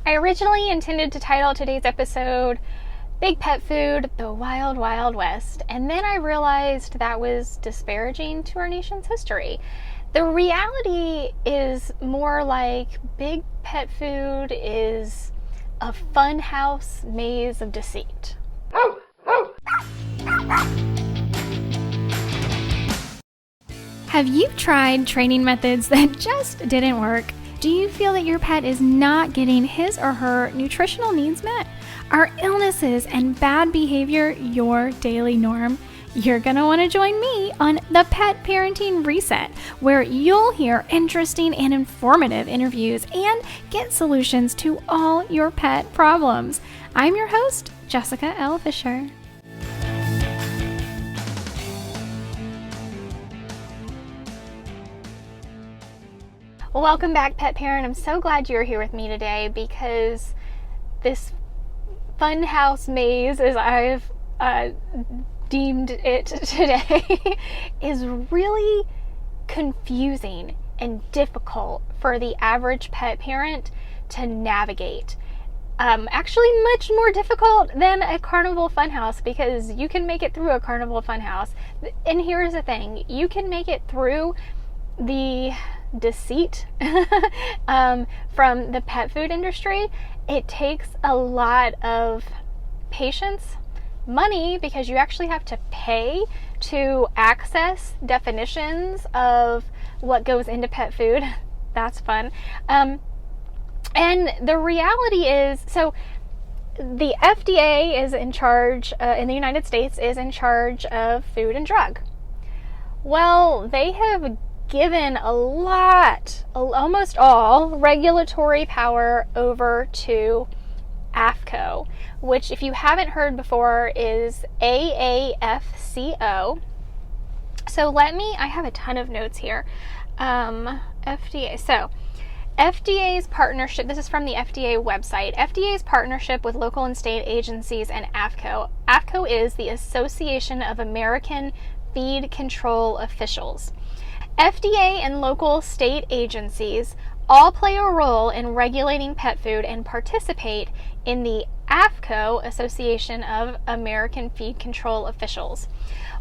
I originally intended to title today's episode Big Pet Food, the Wild Wild West, and then I realized that was disparaging to our nation's history. The reality is more like big pet food is a funhouse maze of deceit. Have you tried training methods that just didn't work? Do you feel that your pet is not getting his or her nutritional needs met? Are illnesses and bad behavior your daily norm? You're going to want to join me on the Pet Parenting Reset, where you'll hear interesting and informative interviews and get solutions to all your pet problems. I'm your host, Jessica L. Fisher. Welcome back, pet parent. I'm so glad you're here with me today because this funhouse maze, as I've deemed it today, is really confusing and difficult for the average pet parent to navigate. Actually much more difficult than a carnival funhouse, because you can make it through a carnival funhouse. And here's the thing, you can make it through the deceit from the pet food industry. It takes a lot of patience, money, because you actually have to pay to access definitions of what goes into pet food. That's fun. And the reality is, so the FDA is in charge, in the United States, is in charge of food and drug. Well, they have given a lot, almost all, regulatory power over to AAFCO, which, if you haven't heard before, is AAFCO. So I have a ton of notes here. FDA. So FDA's partnership, this is from the FDA website, FDA's partnership with local and state agencies and AAFCO. AAFCO is the Association of American Feed Control Officials. FDA and local state agencies all play a role in regulating pet food and participate in the AAFCO, Association of American Feed Control Officials.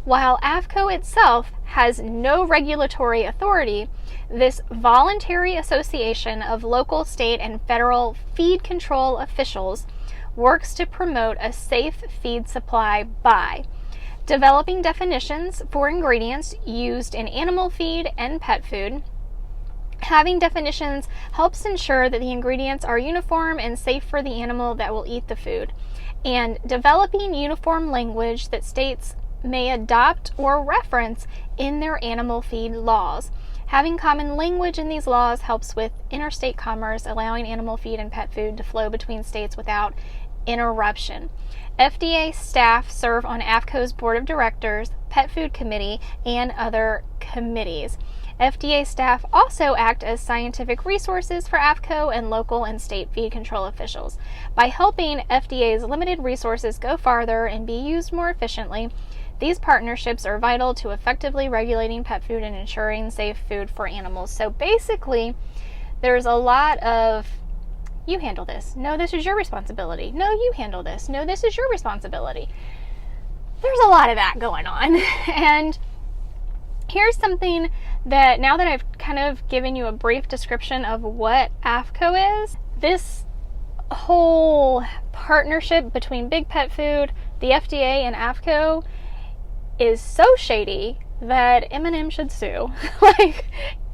While AAFCO itself has no regulatory authority, this voluntary association of local, state, and federal feed control officials works to promote a safe feed supply by developing definitions for ingredients used in animal feed and pet food. Having definitions helps ensure that the ingredients are uniform and safe for the animal that will eat the food. And developing uniform language that states may adopt or reference in their animal feed laws. Having common language in these laws helps with interstate commerce, allowing animal feed and pet food to flow between states without interruption. FDA staff serve on AAFCO's Board of Directors, Pet Food Committee, and other committees. FDA staff also act as scientific resources for AAFCO and local and state feed control officials. By helping FDA's limited resources go farther and be used more efficiently, these partnerships are vital to effectively regulating pet food and ensuring safe food for animals. So basically, there's a lot of, you handle this. No, this is your responsibility. No, you handle this. No, this is your responsibility. There's a lot of that going on. And here's something that, now that I've kind of given you a brief description of what AAFCO is, this whole partnership between Big Pet Food, the FDA, and AAFCO is so shady that M&M should sue.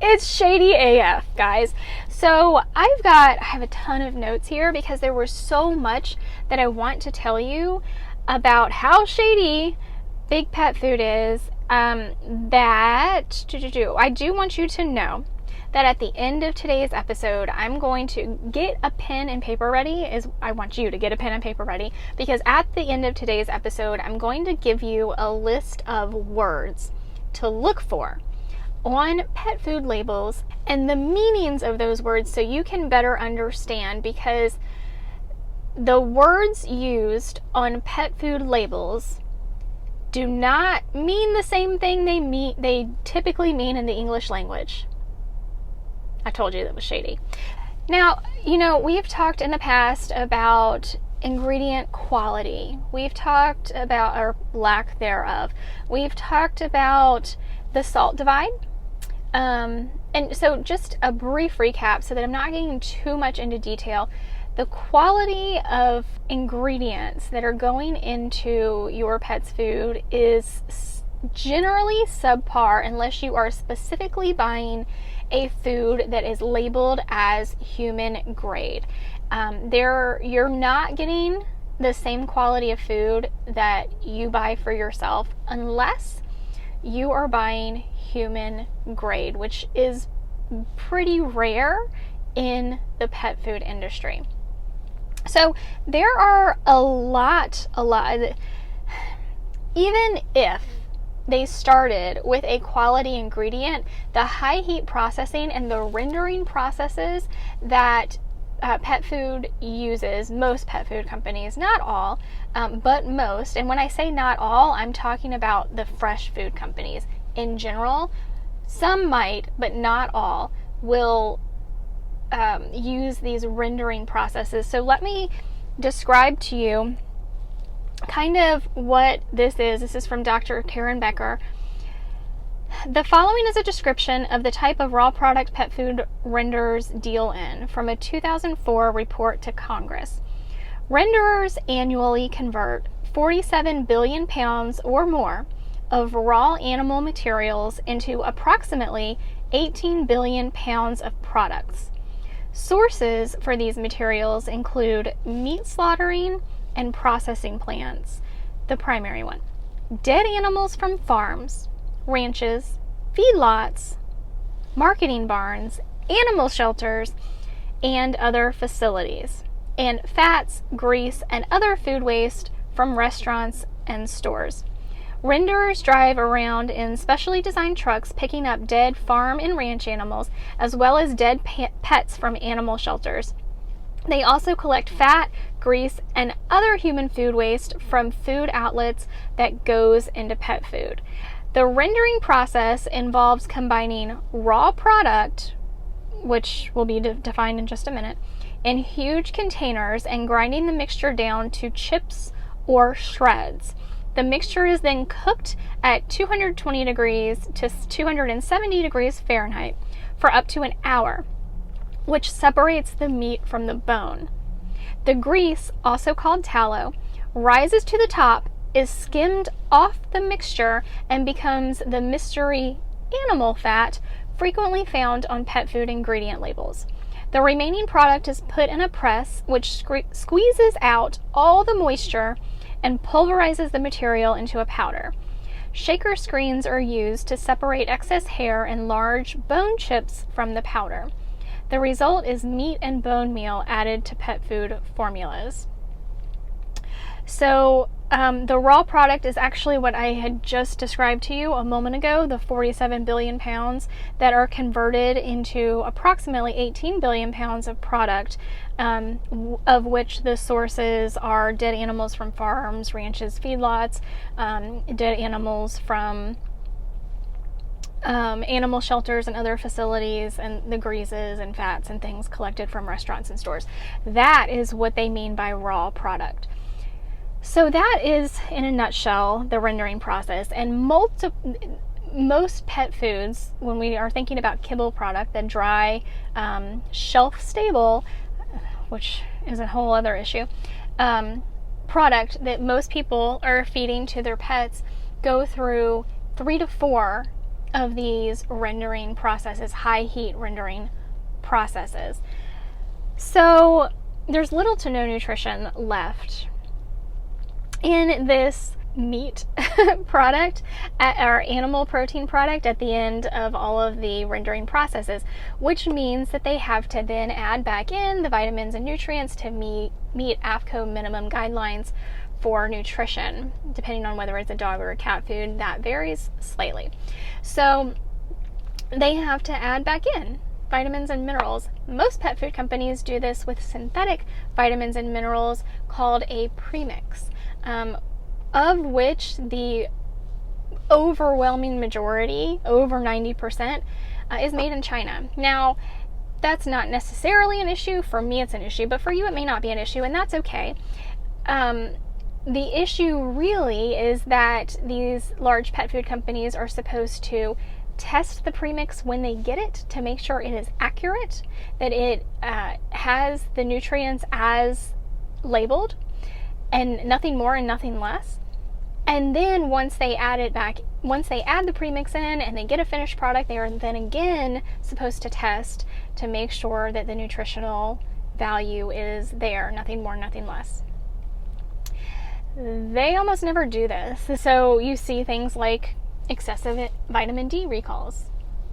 It's shady AF, guys. So I have a ton of notes here because there was so much that I want to tell you about how shady Big Pet Food is, that I do want you to know that at the end of today's episode, I'm going to get a pen and paper ready. I want you to get a pen and paper ready, because at the end of today's episode, I'm going to give you a list of words to look for on pet food labels and the meanings of those words, so you can better understand, because the words used on pet food labels do not mean the same thing they typically mean in the English language. I told you that was shady. Now, we've talked in the past about ingredient quality. We've talked about, or lack thereof. We've talked about the salt divide. And so just a brief recap so that I'm not getting too much into detail. The quality of ingredients that are going into your pet's food is generally subpar unless you are specifically buying a food that is labeled as human grade. You're not getting the same quality of food that you buy for yourself unless you are buying human grade, which is pretty rare in the pet food industry. So there are a lot, even if they started with a quality ingredient, the high heat processing and the rendering processes that pet food uses, most pet food companies, not all, but most, and when I say not all, I'm talking about the fresh food companies in general. Some might, but not all, will use these rendering processes. So let me describe to you kind of what this is. This is from Dr. Karen Becker. The following is a description of the type of raw product pet food renderers deal in from a 2004 report to Congress. Renderers annually convert 47 billion pounds or more of raw animal materials into approximately 18 billion pounds of products. Sources for these materials include meat slaughtering and processing plants, the primary one, dead animals from farms, ranches, feedlots, marketing barns, animal shelters, and other facilities, and fats, grease, and other food waste from restaurants and stores. Renderers drive around in specially designed trucks picking up dead farm and ranch animals, as well as dead pets from animal shelters. They also collect fat, grease, and other human food waste from food outlets that goes into pet food. The rendering process involves combining raw product, which will be defined in just a minute, in huge containers and grinding the mixture down to chips or shreds. The mixture is then cooked at 220 degrees to 270 degrees Fahrenheit for up to an hour, which separates the meat from the bone. The grease, also called tallow, rises to the top, is skimmed off the mixture, and becomes the mystery animal fat frequently found on pet food ingredient labels. The remaining product is put in a press, which squeezes out all the moisture and pulverizes the material into a powder. Shaker screens are used to separate excess hair and large bone chips from the powder. The result is meat and bone meal added to pet food formulas. So the raw product is actually what I had just described to you a moment ago, the 47 billion pounds that are converted into approximately 18 billion pounds of product, of which the sources are dead animals from farms, ranches, feedlots, dead animals from animal shelters and other facilities, and the greases and fats and things collected from restaurants and stores. That is what they mean by raw product. So that is, in a nutshell, the rendering process. And most pet foods, when we are thinking about kibble product, the dry, shelf-stable, which is a whole other issue, product that most people are feeding to their pets, go through 3 to 4 of these rendering processes, high heat rendering processes. So there's little to no nutrition left in this meat product, or animal protein product, at the end of all of the rendering processes, which means that they have to then add back in the vitamins and nutrients to meet AAFCO minimum guidelines for nutrition, depending on whether it's a dog or a cat food. That varies slightly. So they have to add back in vitamins and minerals. Most pet food companies do this with synthetic vitamins and minerals called a premix, of which the overwhelming majority, over 90%, is made in China. Now, that's not necessarily an issue. For me, it's an issue, but for you, it may not be an issue, and that's okay. The issue really is that these large pet food companies are supposed to test the premix when they get it to make sure it is accurate, that it has the nutrients as labeled, and nothing more and nothing less. And then once they add the premix in and they get a finished product, they are then again supposed to test to make sure that the nutritional value is there, nothing more, nothing less. They almost never do this. So you see things like excessive vitamin D recalls.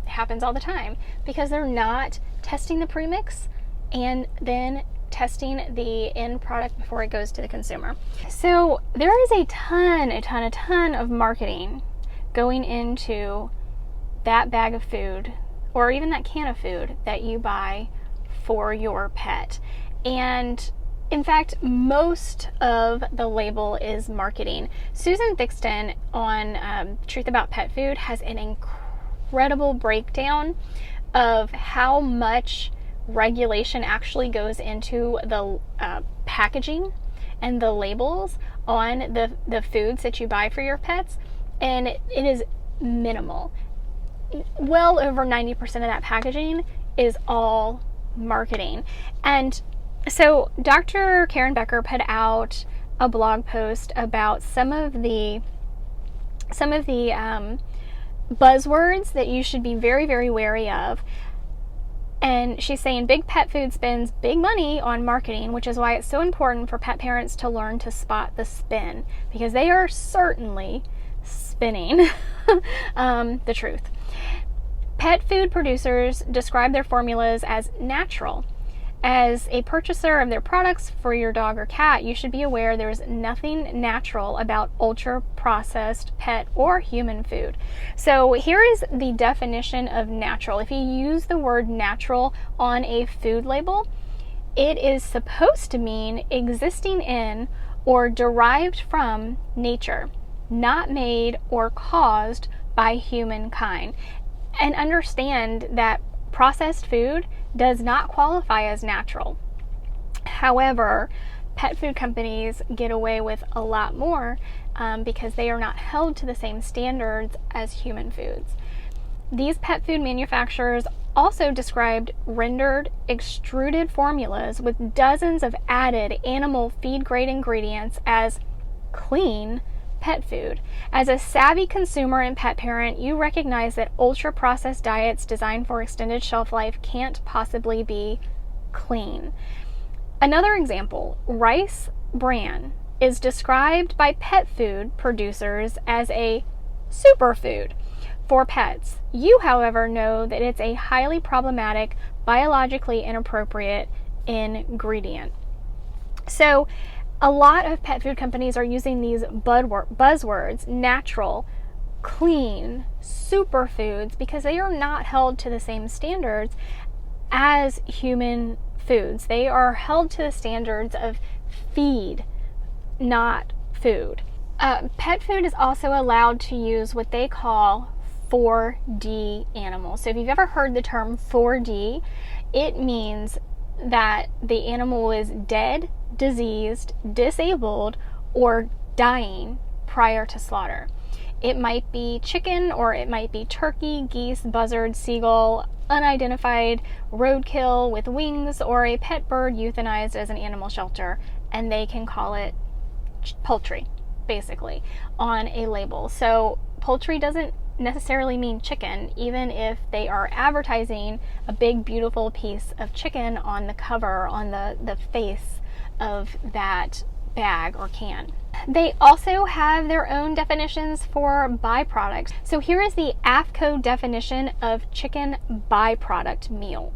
It happens all the time because they're not testing the premix and then testing the end product before it goes to the consumer. So there is a ton of marketing going into that bag of food or even that can of food that you buy for your pet. And in fact, most of the label is marketing. Susan Thixton on Truth About Pet Food has an incredible breakdown of how much regulation actually goes into the packaging and the labels on the foods that you buy for your pets, and it is minimal. Well over 90% of that packaging is all marketing. And so Dr. Karen Becker put out a blog post about some of the buzzwords that you should be very, very wary of. And she's saying big pet food spends big money on marketing, which is why it's so important for pet parents to learn to spot the spin, because they are certainly spinning the truth. Pet food producers describe their formulas as natural. As a purchaser of their products for your dog or cat, you should be aware there's nothing natural about ultra-processed pet or human food. So here is the definition of natural. If you use the word natural on a food label, it is supposed to mean existing in or derived from nature, not made or caused by humankind. And understand that processed food does not qualify as natural. However, pet food companies get away with a lot more because they are not held to the same standards as human foods. These pet food manufacturers also described rendered extruded formulas with dozens of added animal feed grade ingredients as clean pet food. As a savvy consumer and pet parent, you recognize that ultra-processed diets designed for extended shelf life can't possibly be clean. Another example, rice bran is described by pet food producers as a superfood for pets. You, however, know that it's a highly problematic, biologically inappropriate ingredient. So a lot of pet food companies are using these buzzwords, natural, clean, superfoods, because they are not held to the same standards as human foods. They are held to the standards of feed, not food. Pet food is also allowed to use what they call 4D animals. So if you've ever heard the term 4D, it means that the animal is dead, diseased, disabled, or dying prior to slaughter. It might be chicken, or it might be turkey, geese, buzzard, seagull, unidentified roadkill with wings, or a pet bird euthanized as an animal shelter, and they can call it poultry, basically, on a label. So poultry doesn't necessarily mean chicken, even if they are advertising a big, beautiful piece of chicken on the cover, on the face of that bag or can. They also have their own definitions for byproducts. So here is the AAFCO definition of chicken byproduct meal.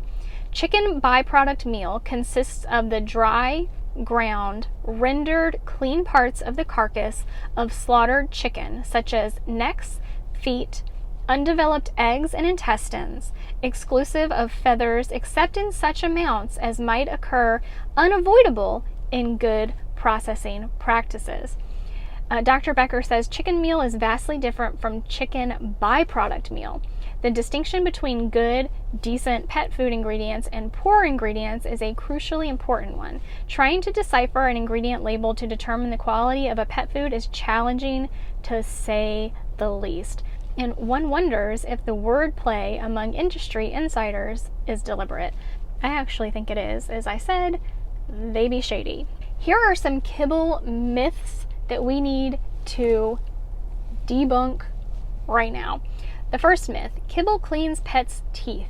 Chicken byproduct meal consists of the dry, ground, rendered clean parts of the carcass of slaughtered chicken, such as necks, feet, undeveloped eggs and intestines, exclusive of feathers, except in such amounts as might occur unavoidable in good processing practices. Dr. Becker says chicken meal is vastly different from chicken byproduct meal. The distinction between good decent pet food ingredients and poor ingredients is a crucially important one. Trying to decipher an ingredient label to determine the quality of a pet food is challenging, to say the least. And one wonders if the wordplay among industry insiders is deliberate. I actually think it is. As I said, they be shady. Here are some kibble myths that we need to debunk right now. The first myth: kibble cleans pets' teeth.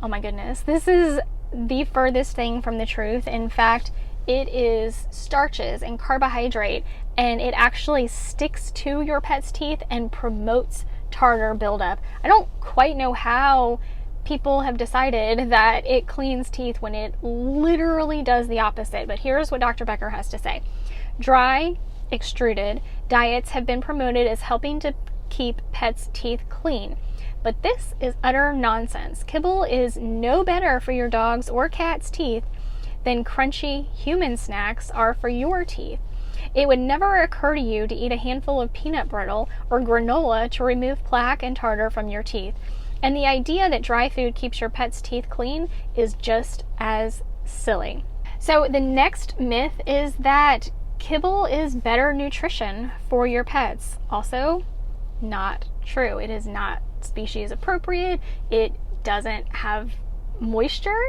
Oh my goodness, this is the furthest thing from the truth. In fact, it is starches and carbohydrate, and it actually sticks to your pet's teeth and promotes tartar buildup. I don't quite know how people have decided that it cleans teeth when it literally does the opposite, but here's what Dr. Becker has to say. Dry, extruded diets have been promoted as helping to keep pets' teeth clean. But this is utter nonsense. Kibble is no better for your dog's or cat's teeth than crunchy human snacks are for your teeth. It would never occur to you to eat a handful of peanut brittle or granola to remove plaque and tartar from your teeth. And the idea that dry food keeps your pet's teeth clean is just as silly. So the next myth is that kibble is better nutrition for your pets. Also, not true. It is not species appropriate. It doesn't have moisture.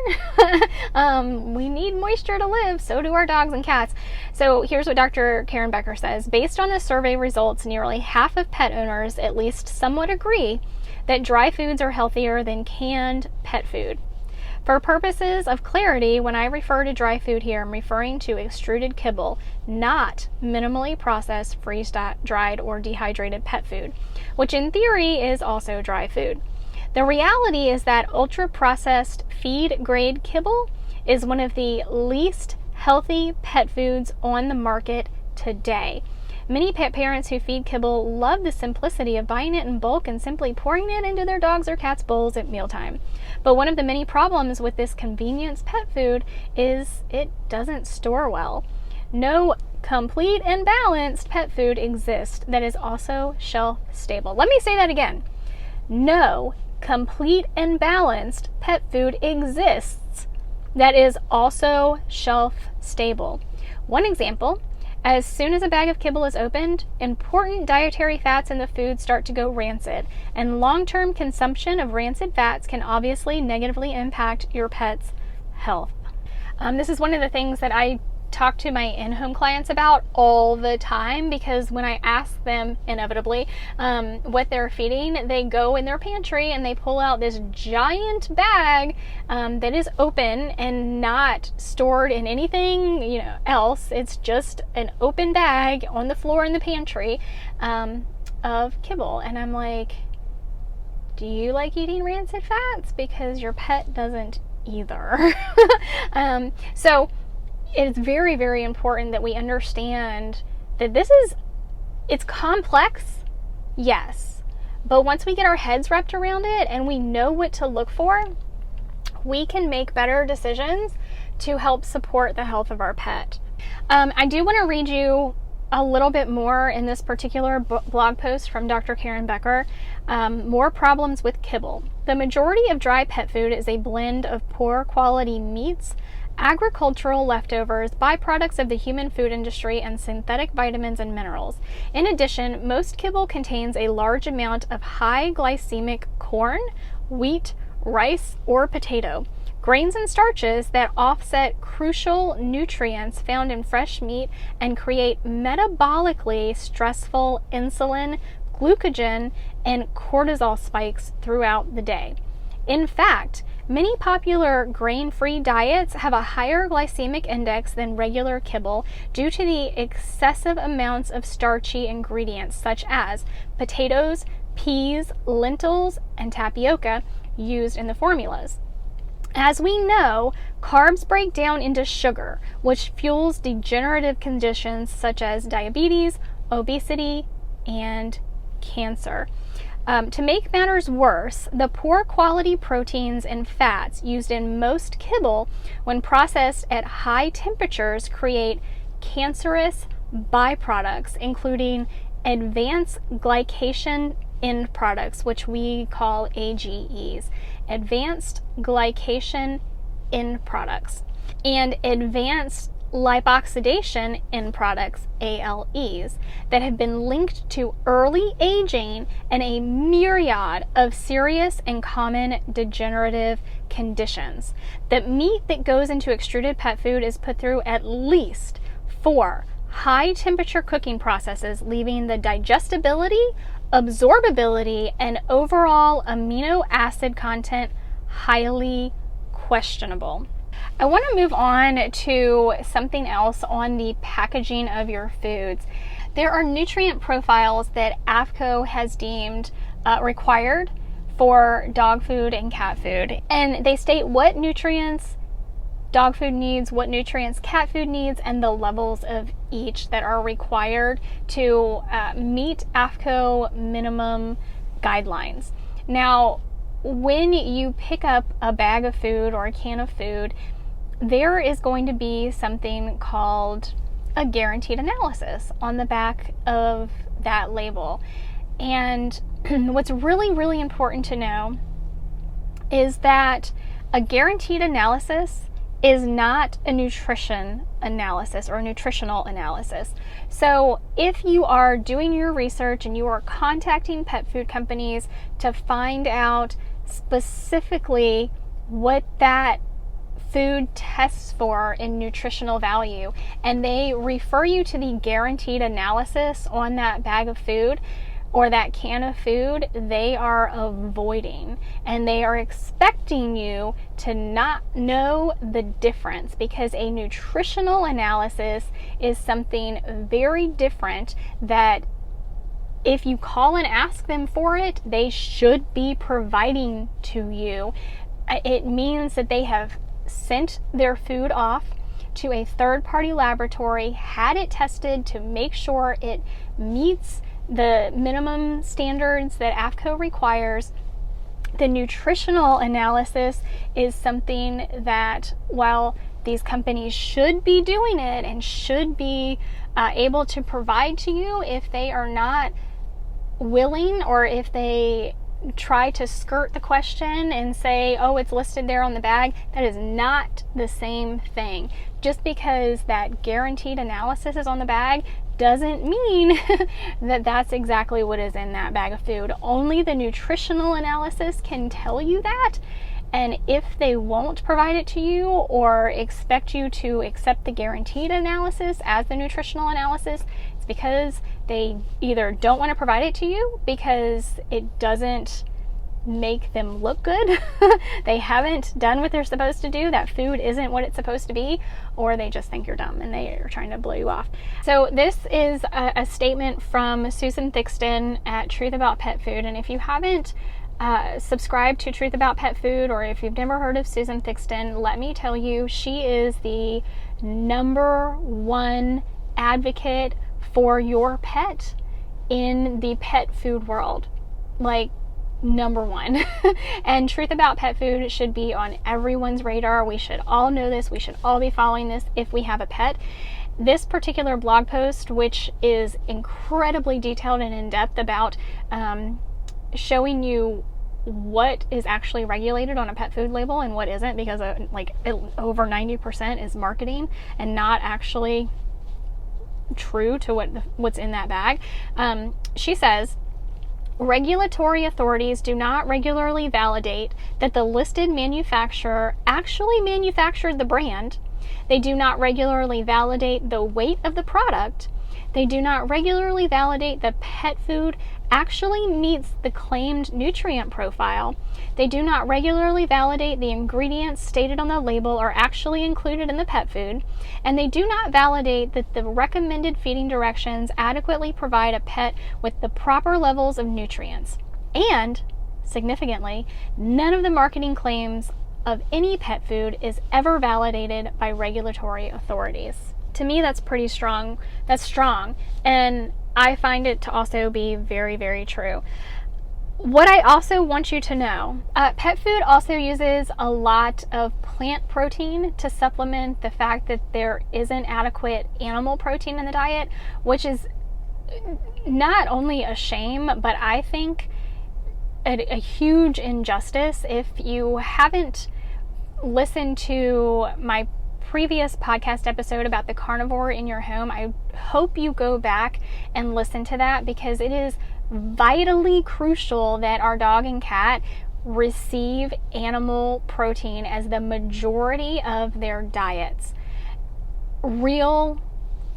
We need moisture to live. So do our dogs and cats. So here's what Dr. Karen Becker says. Based on the survey results, nearly half of pet owners at least somewhat agree that dry foods are healthier than canned pet food. For purposes of clarity, when I refer to dry food here, I'm referring to extruded kibble, not minimally processed, freeze-dried, or dehydrated pet food, which in theory is also dry food. The reality is that ultra-processed feed-grade kibble is one of the least healthy pet foods on the market today. Many pet parents who feed kibble love the simplicity of buying it in bulk and simply pouring it into their dogs' or cats' bowls at mealtime. But one of the many problems with this convenience pet food is it doesn't store well. No complete and balanced pet food exists that is also shelf stable. Let me say that again. No complete and balanced pet food exists that is also shelf stable. One example: as soon as a bag of kibble is opened, important dietary fats in the food start to go rancid, and long-term consumption of rancid fats can obviously negatively impact your pet's health. This is one of the things that I talk to my in-home clients about all the time, because when I ask them inevitably what they're feeding, they go in their pantry and they pull out this giant bag that is open and not stored in anything else. It's just an open bag on the floor in the pantry of kibble, and I'm like, do you like eating rancid fats? Because your pet doesn't either. So it's very, very important that we understand that it's complex, yes, but once we get our heads wrapped around it and we know what to look for, we can make better decisions to help support the health of our pet. I do want to read you a little bit more in this particular blog post from Dr. Karen Becker. More problems with kibble. The majority of dry pet food is a blend of poor quality meats, agricultural leftovers, byproducts of the human food industry, and synthetic vitamins and minerals. In addition, most kibble contains a large amount of high glycemic corn, wheat, rice, or potato, grains and starches that offset crucial nutrients found in fresh meat and create metabolically stressful insulin, glucagon, and cortisol spikes throughout the day. In fact, many popular grain-free diets have a higher glycemic index than regular kibble due to the excessive amounts of starchy ingredients such as potatoes, peas, lentils, and tapioca used in the formulas. As we know, carbs break down into sugar, which fuels degenerative conditions such as diabetes, obesity, and cancer. To make matters worse, the poor quality proteins and fats used in most kibble, when processed at high temperatures, create cancerous byproducts, including advanced glycation end products, which we call AGEs, advanced glycation end products, and advanced lipoxidation end products, ALEs, that have been linked to early aging and a myriad of serious and common degenerative conditions. The meat that goes into extruded pet food is put through at least 4 high temperature cooking processes, leaving the digestibility, absorbability, and overall amino acid content highly questionable. I want to move on to something else on the packaging of your foods. There are nutrient profiles that AAFCO has deemed required for dog food and cat food, and they state what nutrients dog food needs, what nutrients cat food needs, and the levels of each that are required to meet AAFCO minimum guidelines. Now, when you pick up a bag of food or a can of food, there is going to be something called a guaranteed analysis on the back of that label. And what's really, really important to know is that a guaranteed analysis is not a nutrition analysis or a nutritional analysis. So if you are doing your research and you are contacting pet food companies to find out specifically what that food tests for in nutritional value, and they refer you to the guaranteed analysis on that bag of food or that can of food, they are avoiding, and they are expecting you to not know the difference, because a nutritional analysis is something very different that if you call and ask them for it, they should be providing to you. It means that they have sent their food off to a third-party laboratory, had it tested to make sure it meets the minimum standards that AAFCO requires. The nutritional analysis is something that, while these companies should be doing it and should be able to provide to you, if they are not willing, or if they try to skirt the question and say, oh, it's listed there on the bag, that is not the same thing. Just because that guaranteed analysis is on the bag doesn't mean that that's exactly what is in that bag of food. Only the nutritional analysis can tell you that. And if they won't provide it to you or expect you to accept the guaranteed analysis as the nutritional analysis, it's because they either don't want to provide it to you because it doesn't make them look good, they haven't done what they're supposed to do, that food isn't what it's supposed to be, or they just think you're dumb and they are trying to blow you off. So this is a statement from Susan Thixton at Truth About Pet Food, and if you haven't subscribed to Truth About Pet Food, or if you've never heard of Susan Thixton, let me tell you, she is the #1 advocate for your pet in the pet food world. Like, #1. And Truth About Pet Food should be on everyone's radar. We should all know this. We should all be following this if we have a pet. This particular blog post, which is incredibly detailed and in-depth about showing you what is actually regulated on a pet food label and what isn't, because over 90% is marketing and not actually true to what's in that bag. She says, regulatory authorities do not regularly validate that the listed manufacturer actually manufactured the brand. They do not regularly validate the weight of the product. They do not regularly validate the pet food actually meets the claimed nutrient profile. They do not regularly validate the ingredients stated on the label are actually included in the pet food. And they do not validate that the recommended feeding directions adequately provide a pet with the proper levels of nutrients. And, significantly, none of the marketing claims of any pet food is ever validated by regulatory authorities. To me, that's pretty strong. That's strong. And I find it to also be very, very true. What I also want you to know, pet food also uses a lot of plant protein to supplement the fact that there isn't adequate animal protein in the diet, which is not only a shame, but I think a huge injustice. If you haven't listened to my previous podcast episode about the carnivore in your home, I hope you go back and listen to that, because it is vitally crucial that our dog and cat receive animal protein as the majority of their diets. Real,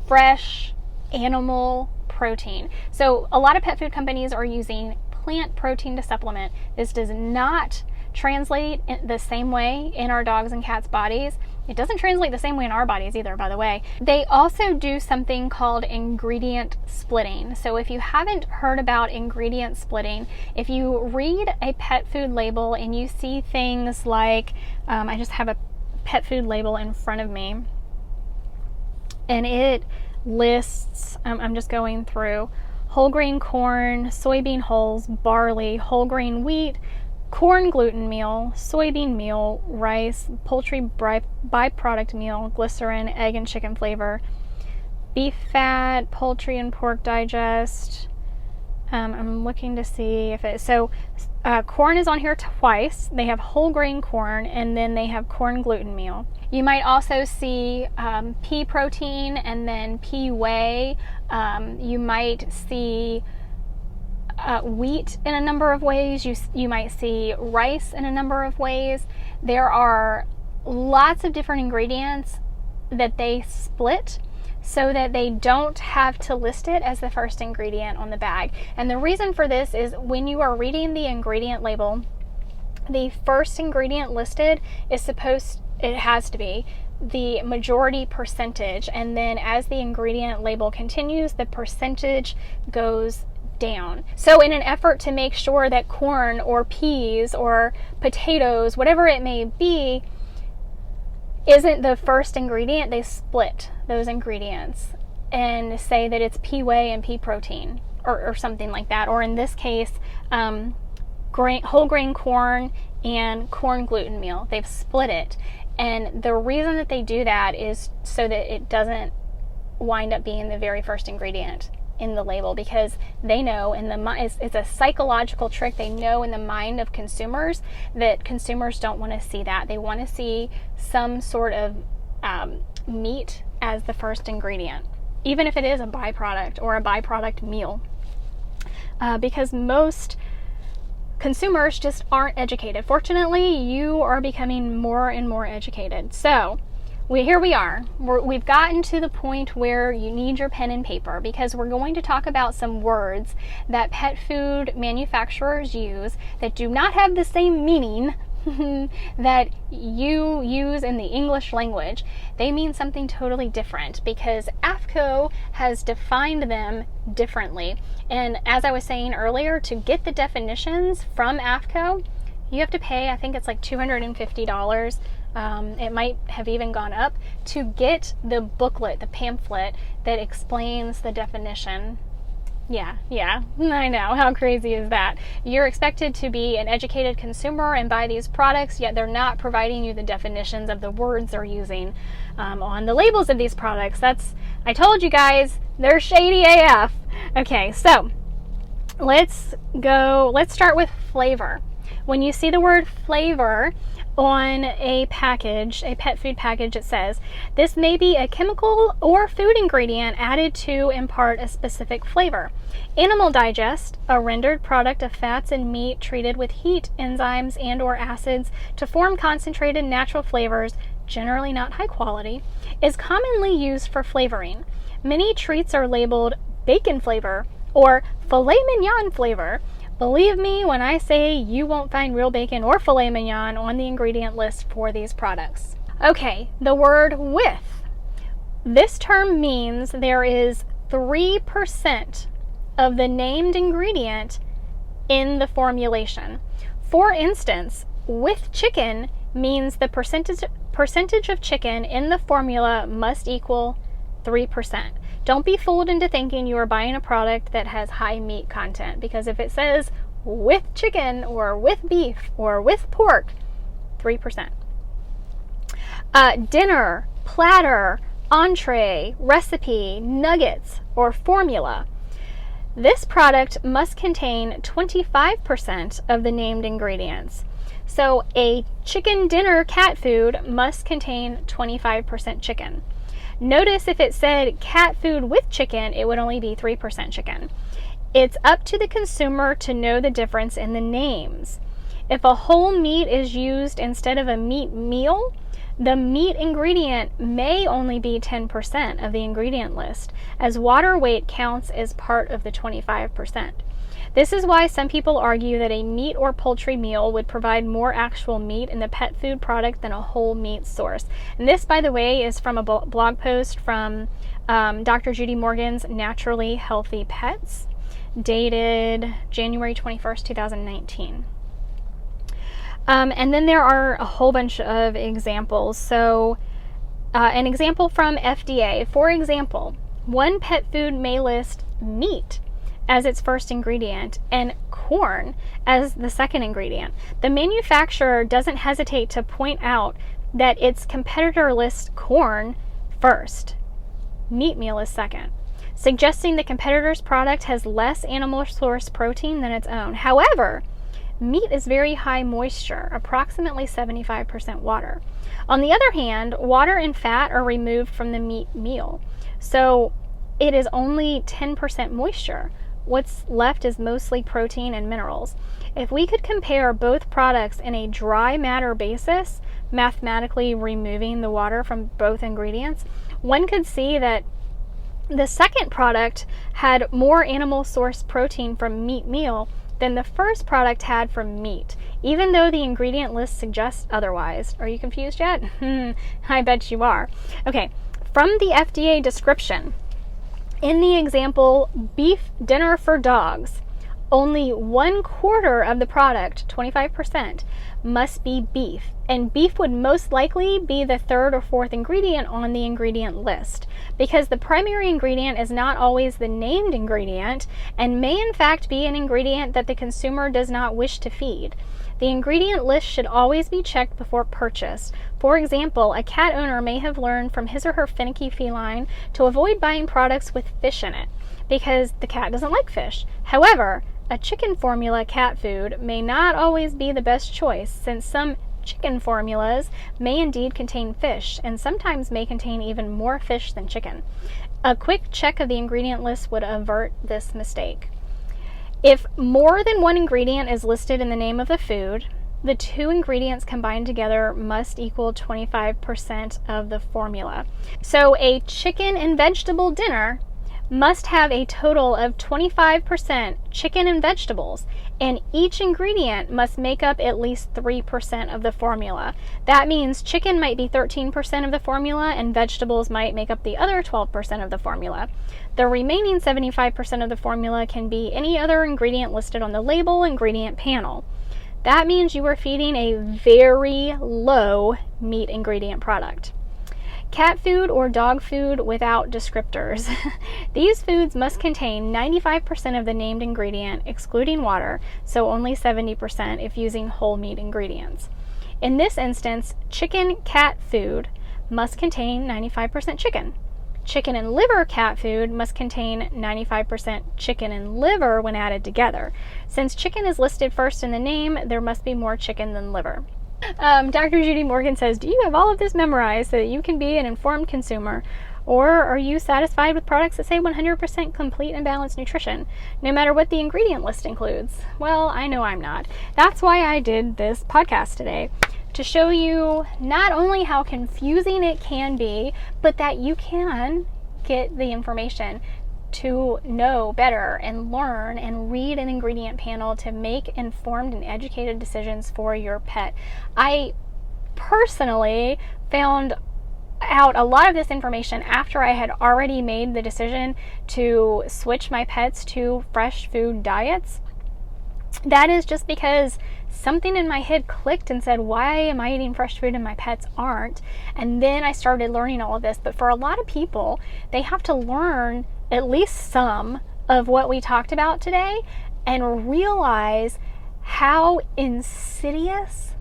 fresh animal protein. So a lot of pet food companies are using plant protein to supplement. This does not translate the same way in our dogs and cats' bodies. It doesn't translate the same way in our bodies either, by the way. They also do something called ingredient splitting. So if you haven't heard about ingredient splitting, if you read a pet food label and you see things like, I just have a pet food label in front of me, and it lists, I'm just going through, whole grain corn, soybean hulls, barley, whole grain wheat, corn gluten meal, soybean meal, rice, poultry byproduct meal, glycerin, egg and chicken flavor, beef fat, poultry and pork digest. I'm looking to see if it, so corn is on here twice. They have whole grain corn, and then they have corn gluten meal. You might also see pea protein and then pea whey. You might see wheat in a number of ways. You might see rice in a number of ways. There are lots of different ingredients that they split so that they don't have to list it as the first ingredient on the bag. And the reason for this is when you are reading the ingredient label, the first ingredient listed is it has to be the majority percentage, and then as the ingredient label continues, the percentage goes down. So in an effort to make sure that corn or peas or potatoes, whatever it may be, isn't the first ingredient, they split those ingredients and say that it's pea whey and pea protein or something like that. Or in this case, whole grain corn and corn gluten meal. They've split it. And the reason that they do that is so that it doesn't wind up being the very first ingredient in the label, because they know it's a psychological trick. They know in the mind of consumers that consumers don't want to see that. They want to see some sort of meat as the first ingredient, even if it is a byproduct or a byproduct meal, because most consumers just aren't educated. Fortunately, you are becoming more and more educated. So here we are. We've gotten to the point where you need your pen and paper, because we're going to talk about some words that pet food manufacturers use that do not have the same meaning that you use in the English language. They mean something totally different because AAFCO has defined them differently. And as I was saying earlier, to get the definitions from AAFCO, you have to pay, I think it's like $250. It might have even gone up to get the booklet, the pamphlet that explains the definition. Yeah, I know. How crazy is that? You're expected to be an educated consumer and buy these products, yet they're not providing you the definitions of the words they're using on the labels of these products. I told you guys, they're shady AF. Okay, so let's start with flavor. When you see the word flavor on a package, a pet food package, it says, this may be a chemical or food ingredient added to impart a specific flavor. Animal digest, a rendered product of fats and meat treated with heat, enzymes, and or acids to form concentrated natural flavors, generally not high quality, is commonly used for flavoring. Many treats are labeled bacon flavor or filet mignon flavor. Believe me when I say you won't find real bacon or filet mignon on the ingredient list for these products. Okay, the word with. This term means there is 3% of the named ingredient in the formulation. For instance, with chicken means the percentage of chicken in the formula must equal 3%. Don't be fooled into thinking you are buying a product that has high meat content, because if it says with chicken or with beef or with pork, 3%. Dinner, platter, entree, recipe, nuggets, or formula. This product must contain 25% of the named ingredients. So a chicken dinner cat food must contain 25% chicken. Notice if it said cat food with chicken, it would only be 3% chicken. It's up to the consumer to know the difference in the names. If a whole meat is used instead of a meat meal, the meat ingredient may only be 10% of the ingredient list, as water weight counts as part of the 25%. This is why some people argue that a meat or poultry meal would provide more actual meat in the pet food product than a whole meat source. And this, by the way, is from a blog post from Dr. Judy Morgan's Naturally Healthy Pets, dated January 21st, 2019. And then there are a whole bunch of examples. So an example from FDA, for example, one pet food may list meat as its first ingredient and corn as the second ingredient. The manufacturer doesn't hesitate to point out that its competitor lists corn first, meat meal is second, suggesting the competitor's product has less animal source protein than its own. However, meat is very high moisture, approximately 75% water. On the other hand, water and fat are removed from the meat meal, so it is only 10% moisture. What's left is mostly protein and minerals. If we could compare both products in a dry matter basis, mathematically removing the water from both ingredients, one could see that the second product had more animal source protein from meat meal than the first product had from meat, even though the ingredient list suggests otherwise. Are you confused yet? I bet you are. Okay, from the FDA description, in the example, beef dinner for dogs, only 1/4 of the product, 25%, must be beef, and beef would most likely be the third or fourth ingredient on the ingredient list, because the primary ingredient is not always the named ingredient and may in fact be an ingredient that the consumer does not wish to feed. The ingredient list should always be checked before purchase. For example, a cat owner may have learned from his or her finicky feline to avoid buying products with fish in it because the cat doesn't like fish. However, a chicken formula cat food may not always be the best choice, since some chicken formulas may indeed contain fish and sometimes may contain even more fish than chicken. A quick check of the ingredient list would avert this mistake. If more than one ingredient is listed in the name of the food, the two ingredients combined together must equal 25% of the formula. So a chicken and vegetable dinner must have a total of 25% chicken and vegetables, and each ingredient must make up at least 3% of the formula. That means chicken might be 13% of the formula and vegetables might make up the other 12% of the formula. The remaining 75% of the formula can be any other ingredient listed on the label ingredient panel. That means you are feeding a very low meat ingredient product. Cat food or dog food without descriptors. These foods must contain 95% of the named ingredient, excluding water, so only 70% if using whole meat ingredients. In this instance, chicken cat food must contain 95% chicken. Chicken and liver cat food must contain 95% chicken and liver when added together. Since chicken is listed first in the name, there must be more chicken than liver. Dr. Judy Morgan says, do you have all of this memorized so that you can be an informed consumer? Or are you satisfied with products that say 100% complete and balanced nutrition, no matter what the ingredient list includes? Well, I know I'm not. That's why I did this podcast today, to show you not only how confusing it can be, but that you can get the information to know better and learn and read an ingredient panel to make informed and educated decisions for your pet. I personally found out a lot of this information after I had already made the decision to switch my pets to fresh food diets. That is just because something in my head clicked and said, why am I eating fresh food and my pets aren't? And then I started learning all of this. But for a lot of people, they have to learn at least some of what we talked about today and realize how insidious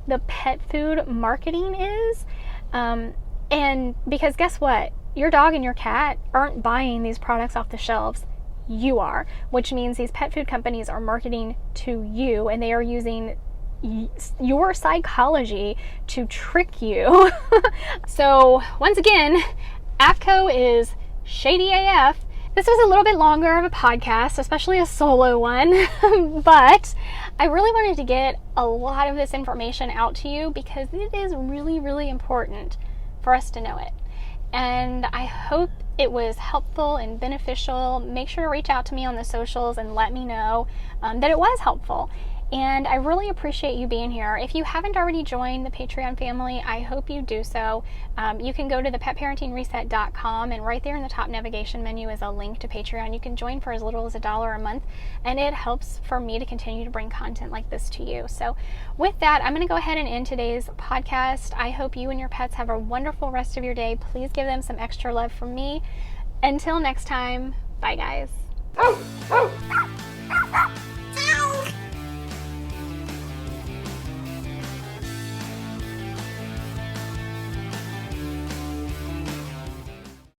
the pet food marketing is. And because guess what? Your dog and your cat aren't buying these products off the shelves. you are, which means these pet food companies are marketing to you, and they are using your psychology to trick you. So once again, AAFCO is shady AF. This was a little bit longer of a podcast, especially a solo one, but I really wanted to get a lot of this information out to you because it is really, really important for us to know it. And I hope it was helpful and beneficial. Make sure to reach out to me on the socials and let me know that it was helpful. And I really appreciate you being here. If you haven't already joined the Patreon family, I hope you do so. You can go to thepetparentingreset.com, and right there in the top navigation menu is a link to Patreon. You can join for as little as $1 a month, and it helps for me to continue to bring content like this to you. So with that, I'm going to go ahead and end today's podcast. I hope you and your pets have a wonderful rest of your day. Please give them some extra love from me. Until next time, bye guys.